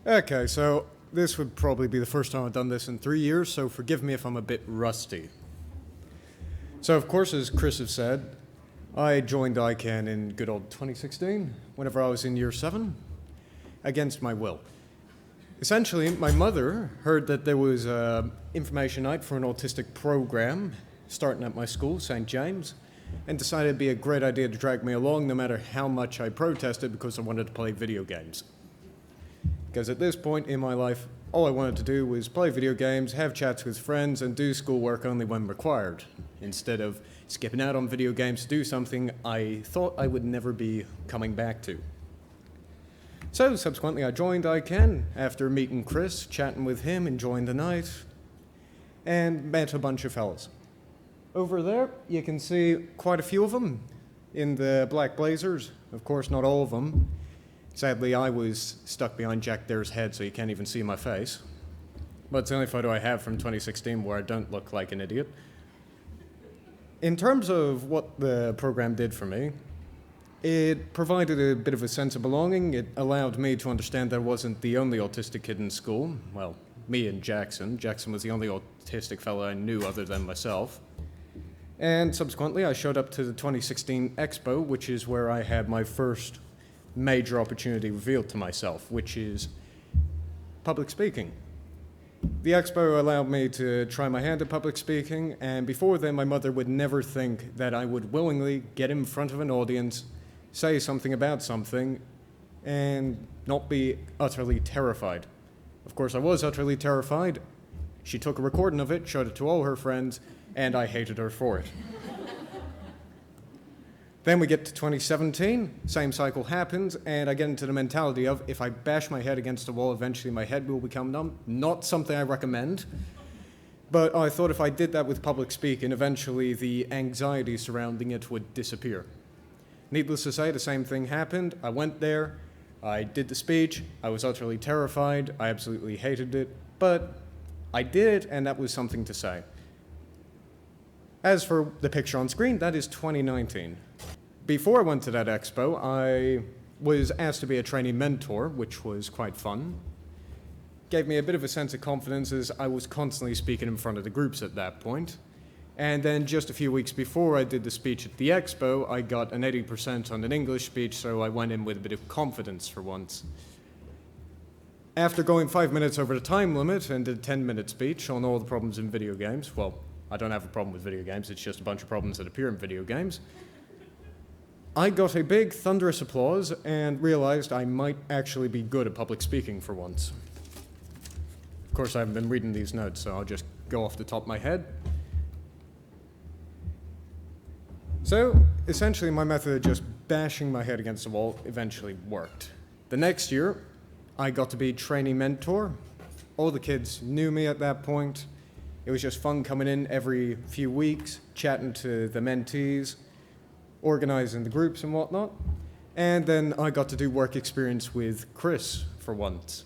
Okay, so this would probably be the first time I've done this in 3 years, so forgive me if I'm a bit rusty. So, of course, as Chris has said, I joined I CAN in good old 2016, whenever I was in year 7, against my will. Essentially, my mother heard that there was an information night for an autistic program starting at my school, St. James, and decided it'd be a great idea to drag me along no matter how much I protested because I wanted to play video games. Because at this point in my life, all I wanted to do was play video games, have chats with friends, and do schoolwork only when required, instead of skipping out on video games to do something I thought I would never be coming back to. So subsequently I joined I CAN after meeting Chris, chatting with him, enjoying the night, and met a bunch of fellas. Over there, you can see quite a few of them in the black blazers. Of course, not all of them. Sadly, I was stuck behind Jack Dare's head, so you can't even see my face. But it's the only photo I have from 2016 where I don't look like an idiot. In terms of what the program did for me, it provided a bit of a sense of belonging. It allowed me to understand that I wasn't the only autistic kid in school. Well, me and Jackson. Jackson was the only autistic fellow I knew other than myself. And subsequently, I showed up to the 2016 Expo, which is where I had my first major opportunity revealed to myself, which is public speaking. The Expo allowed me to try my hand at public speaking, and before then my mother would never think that I would willingly get in front of an audience, say something about something, and not be utterly terrified. Of course, I was utterly terrified. She took a recording of it, showed it to all her friends, and I hated her for it. Then we get to 2017, same cycle happens, and I get into the mentality of if I bash my head against the wall, eventually my head will become numb. Not something I recommend, but I thought if I did that with public speaking, eventually the anxiety surrounding it would disappear. Needless to say, the same thing happened. I went there, I did the speech, I was utterly terrified, I absolutely hated it, but I did, and that was something to say. As for the picture on screen, that is 2019. Before I went to that expo, I was asked to be a trainee mentor, which was quite fun. Gave me a bit of a sense of confidence as I was constantly speaking in front of the groups at that point. And then just a few weeks before I did the speech at the expo, I got an 80% on an English speech, so I went in with a bit of confidence for once. After going 5 minutes over the time limit and did a 10-minute speech on all the problems in video games, well, I don't have a problem with video games, it's just a bunch of problems that appear in video games, I got a big, thunderous applause and realized I might actually be good at public speaking for once. Of course, I haven't been reading these notes, so I'll just go off the top of my head. So, essentially, my method of just bashing my head against the wall eventually worked. The next year, I got to be trainee mentor. All the kids knew me at that point. It was just fun coming in every few weeks, chatting to the mentees, organizing the groups and whatnot. And then I got to do work experience with Chris for once,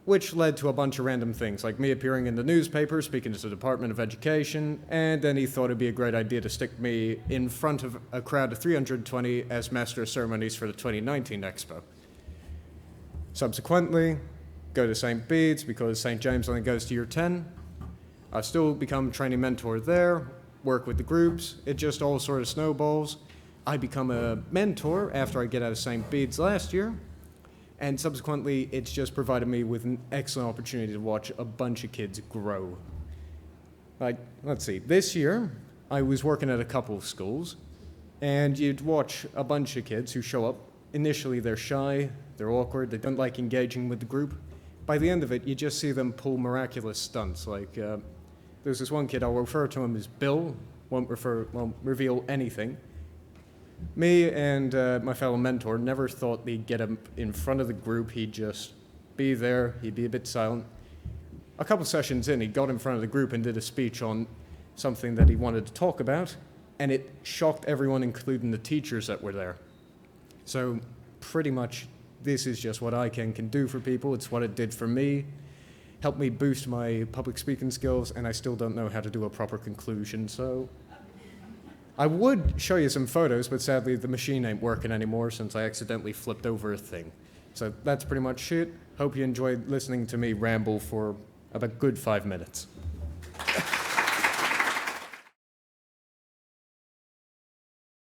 which led to a bunch of random things, like me appearing in the newspaper, speaking to the Department of Education, and then he thought it'd be a great idea to stick me in front of a crowd of 320 as Master of Ceremonies for the 2019 Expo. Subsequently, go to St. Bede's because St. James only goes to year 10. I've still become trainee mentor there, work with the groups, it just all sort of snowballs. I become a mentor after I get out of St. Bede's last year, and subsequently it's just provided me with an excellent opportunity to watch a bunch of kids grow. Like, let's see, this year I was working at a couple of schools, and you'd watch a bunch of kids who show up. Initially they're shy, they're awkward, they don't like engaging with the group. By the end of it, you just see them pull miraculous stunts, like there's this one kid, I'll refer to him as Bill, won't reveal anything. Me and my fellow mentor never thought they'd get him in front of the group. He'd just be there, he'd be a bit silent. A couple sessions in, he got in front of the group and did a speech on something that he wanted to talk about, and it shocked everyone, including the teachers that were there. So pretty much this is just what I can do for people. It's what it did for me. Helped me boost my public speaking skills, and I still don't know how to do a proper conclusion, so I would show you some photos, but sadly the machine ain't working anymore since I accidentally flipped over a thing. So that's pretty much it. Hope you enjoyed listening to me ramble for about a good 5 minutes.